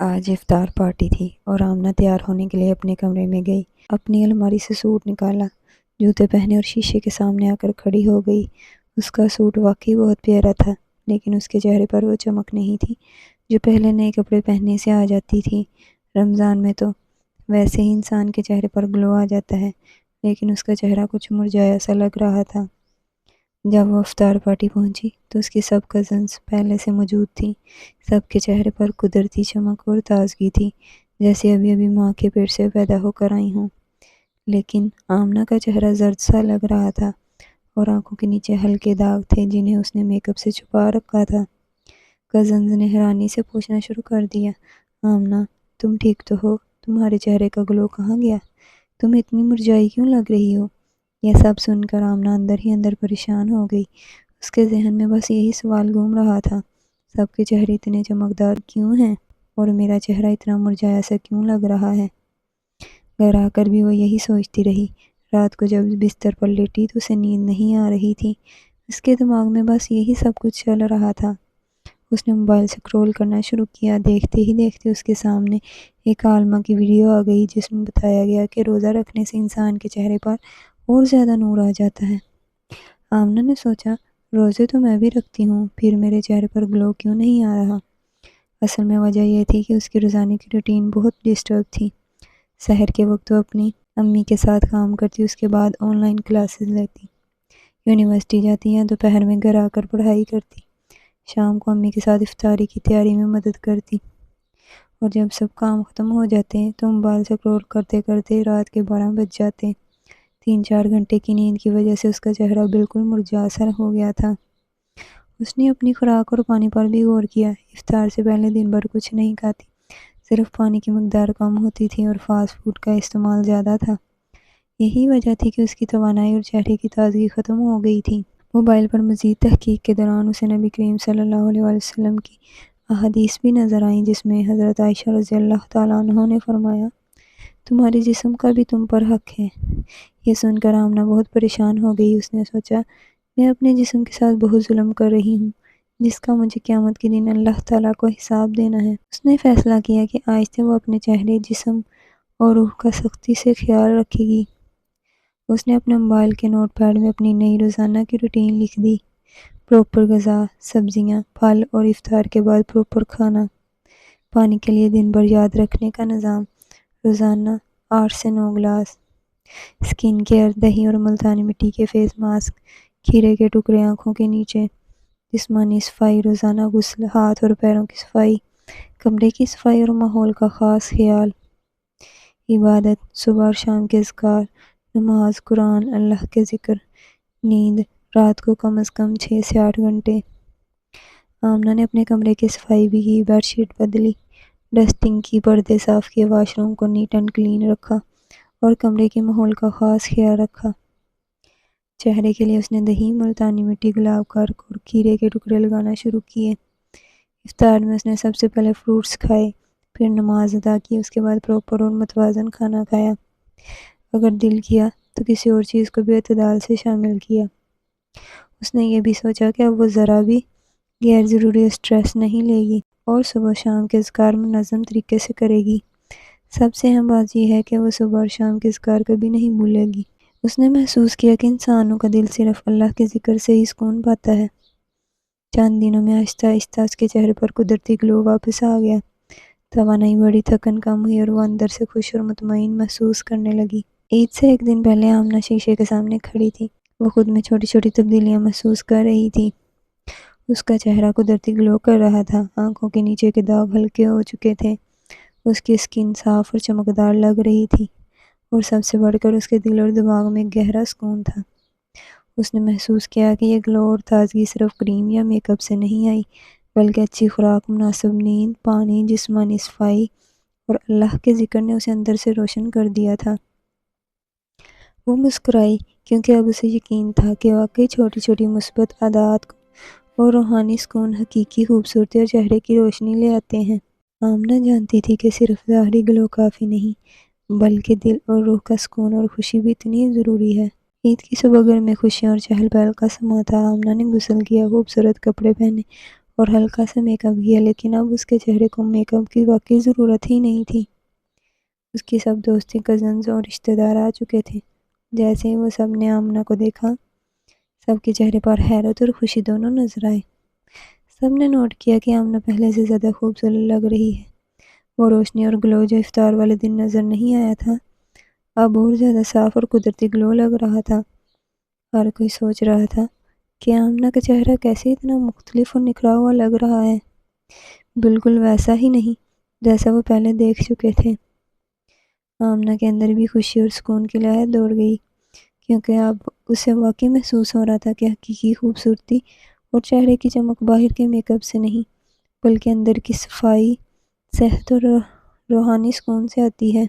آج افطار پارٹی تھی اور آمنہ تیار ہونے کے لیے اپنے کمرے میں گئی۔ اپنی الماری سے سوٹ نکالا، جوتے پہنے اور شیشے کے سامنے آ کر کھڑی ہو گئی۔ اس کا سوٹ واقعی بہت پیارا تھا، لیکن اس کے چہرے پر وہ چمک نہیں تھی جو پہلے نئے کپڑے پہننے سے آ جاتی تھی۔ رمضان میں تو ویسے ہی انسان کے چہرے پر گلو آ جاتا ہے، لیکن اس کا چہرہ کچھ مرجھایا سا لگ رہا تھا۔ جب وہ افطار پارٹی پہنچی تو اس کی سب کزنز پہلے سے موجود تھیں۔ سب کے چہرے پر قدرتی چمک اور تازگی تھی، جیسے ابھی ابھی ماں کے پیٹ سے پیدا ہو کر آئی ہوں۔ لیکن آمنہ کا چہرہ زرد سا لگ رہا تھا اور آنکھوں کے نیچے ہلکے داغ تھے جنہیں اس نے میک اپ سے چھپا رکھا تھا۔ کزنز نے حیرانی سے پوچھنا شروع کر دیا، آمنہ تم ٹھیک تو ہو؟ تمہارے چہرے کا گلو کہاں گیا؟ تم اتنی مرجھائی کیوں لگ رہی ہو؟ یہ سب سن کر آمنہ اندر ہی اندر پریشان ہو گئی۔ اس کے ذہن میں بس یہی سوال گھوم رہا تھا، سب کے چہرے اتنے چمکدار کیوں ہیں اور میرا چہرہ اتنا مرجھایا سا کیوں لگ رہا ہے؟ گھر آ کر بھی وہ یہی سوچتی رہی۔ رات کو جب بستر پر لیٹی تو اسے نیند نہیں آ رہی تھی۔ اس کے دماغ میں بس یہی سب کچھ چل رہا تھا۔ اس نے موبائل سکرول کرنا شروع کیا۔ دیکھتے ہی دیکھتے اس کے سامنے ایک عالمہ کی ویڈیو آ گئی جس میں بتایا گیا کہ روزہ رکھنے سے انسان کے چہرے پر اور زیادہ نور آ جاتا ہے۔ آمنہ نے سوچا، روزے تو میں بھی رکھتی ہوں، پھر میرے چہرے پر گلو کیوں نہیں آ رہا؟ اصل میں وجہ یہ تھی کہ اس کی روزانے کی روٹین بہت ڈسٹرب تھی۔ سحر کے وقت وہ اپنی امی کے ساتھ کام کرتی، اس کے بعد آن لائن کلاسز لیتی، یونیورسٹی جاتی یا دوپہر میں گھر آ کر پڑھائی کرتی، شام کو امی کے ساتھ افطاری کی تیاری میں مدد کرتی، اور جب سب کام ختم ہو جاتے تو موبائل سکرول کرتے کرتے رات کے 12 بج جاتے۔ 3-4 گھنٹے کی نیند کی وجہ سے اس کا چہرہ بالکل مرجھا سا ہو گیا تھا۔ اس نے اپنی خوراک اور پانی پر بھی غور کیا۔ افطار سے پہلے دن بھر کچھ نہیں کھاتی، صرف پانی کی مقدار کم ہوتی تھی اور فاسٹ فوڈ کا استعمال زیادہ تھا۔ یہی وجہ تھی کہ اس کی توانائی اور چہرے کی تازگی ختم ہو گئی تھی۔ موبائل پر مزید تحقیق کے دوران اسے نبی کریم صلی اللہ علیہ وسلم کی احادیث بھی نظر آئیں، جس میں حضرت عائشہ رضی اللہ تعالیٰ عنہا نے فرمایا، تمہارے جسم کا بھی تم پر حق ہے۔ یہ سن کر آمنہ بہت پریشان ہو گئی۔ اس نے سوچا، میں اپنے جسم کے ساتھ بہت ظلم کر رہی ہوں، جس کا مجھے قیامت کے دن اللہ تعالیٰ کو حساب دینا ہے۔ اس نے فیصلہ کیا کہ آج سے وہ اپنے چہرے، جسم اور روح کا سختی سے خیال رکھے گی۔ اس نے اپنے موبائل کے نوٹ پیڈ میں اپنی نئی روزانہ کی روٹین لکھ دی، پراپر غذا، سبزیاں، پھل اور افطار کے بعد پراپر کھانا، پانی کے لیے دن بھر یاد رکھنے کا نظام، روزانہ 8 سے 9 گلاس، اسکن کیئر، دہی اور ملتانی مٹی کے فیس ماسک، کھیرے کے ٹکڑے آنکھوں کے نیچے، جسمانی صفائی، روزانہ غسل، ہاتھ اور پیروں کی صفائی، کمرے کی صفائی اور ماحول کا خاص خیال، عبادت، صبح اور شام کے اذکار، نماز، قرآن، اللہ کے ذکر، نیند، رات کو کم از کم 6 سے 8 گھنٹے۔ آمنہ نے اپنے کمرے کی صفائی بھی کی، بیڈ شیٹ بدلی، ڈسٹنگ کی، پردے صاف کیے، واش روم کو نیٹ اینڈ کلین رکھا اور کمرے کے ماحول کا خاص خیال رکھا۔ چہرے کے لیے اس نے دہی، ملتانی مٹی، گلاب کا عرق اور کھیرے کے ٹکڑے لگانا شروع کیے۔ افطار میں اس نے سب سے پہلے فروٹس کھائے، پھر نماز ادا کی، اس کے بعد پراپر اور متوازن کھانا کھایا۔ اگر دل کیا تو کسی اور چیز کو بھی اعتدال سے شامل کیا۔ اس نے یہ بھی سوچا کہ اب وہ ذرا بھی غیر ضروری اسٹریس نہیں لے گی اور صبح شام کے اذکار منظم طریقے سے کرے گی۔ سب سے اہم بات یہ ہے کہ وہ صبح اور شام کے اذکار کبھی نہیں بھولے گی۔ اس نے محسوس کیا کہ انسانوں کا دل صرف اللہ کے ذکر سے ہی سکون پاتا ہے۔ چند دنوں میں آہستہ آہستہ اس کے چہرے پر قدرتی گلو واپس آ گیا، توانائی بڑی، تھکن کم ہوئی اور وہ اندر سے خوش اور مطمئن محسوس کرنے لگی۔ عید سے ایک دن پہلے آمنہ شیشے کے سامنے کھڑی تھی۔ وہ خود میں چھوٹی چھوٹی تبدیلیاں محسوس کر رہی تھی۔ اس کا چہرہ قدرتی گلو کر رہا تھا، آنکھوں کے نیچے کے داغ ہلکے ہو چکے تھے، اس کی اسکن صاف اور چمکدار لگ رہی تھی، اور سب سے بڑھ کر اس کے دل اور دماغ میں گہرا سکون تھا۔ اس نے محسوس کیا کہ یہ گلو اور تازگی صرف کریم یا میک اپ سے نہیں آئی، بلکہ اچھی خوراک، مناسب نیند، پانی، جسمانی صفائی اور اللہ کے ذکر نے اسے اندر سے روشن کر دیا تھا۔ وہ مسکرائی، کیونکہ اب اسے یقین تھا کہ واقعی چھوٹی چھوٹی مثبت عادات اور روحانی سکون حقیقی خوبصورتی اور چہرے کی روشنی لے آتے ہیں۔ آمنہ جانتی تھی کہ صرف ظاہری گلو کافی نہیں، بلکہ دل اور روح کا سکون اور خوشی بھی اتنی ضروری ہے۔ عید کی صبح گھر میں خوشیاں اور چہل پہل کا سما تھا۔ آمنہ نے غسل کیا، خوبصورت کپڑے پہنے اور ہلکا سا میک اپ کیا، لیکن اب اس کے چہرے کو میک اپ کی واقعی ضرورت ہی نہیں تھی۔ اس کی سب دوستیں، کزنز اور رشتہ دار آ چکے تھے۔ جیسے ہی وہ سب نے آمنہ کو دیکھا، سب کے چہرے پر حیرت اور خوشی دونوں نظر آئے۔ سب نے نوٹ کیا کہ آمنہ پہلے سے زیادہ خوبصورت لگ رہی ہے۔ وہ روشنی اور گلو جو افطار والے دن نظر نہیں آیا تھا، اب اور زیادہ صاف اور قدرتی گلو لگ رہا تھا۔ ہر کوئی سوچ رہا تھا کہ آمنہ کا چہرہ کیسے اتنا مختلف اور نکھرا ہوا لگ رہا ہے، بالکل ویسا ہی نہیں جیسا وہ پہلے دیکھ چکے تھے۔ آمنہ کے اندر بھی خوشی اور سکون کی لہر دوڑ گئی، کیونکہ اب اسے واقعی محسوس ہو رہا تھا کہ حقیقی خوبصورتی اور چہرے کی چمک باہر کے میک اپ سے نہیں، بلکہ اندر کی صفائی، صحت اور روحانی سکون سے آتی ہے۔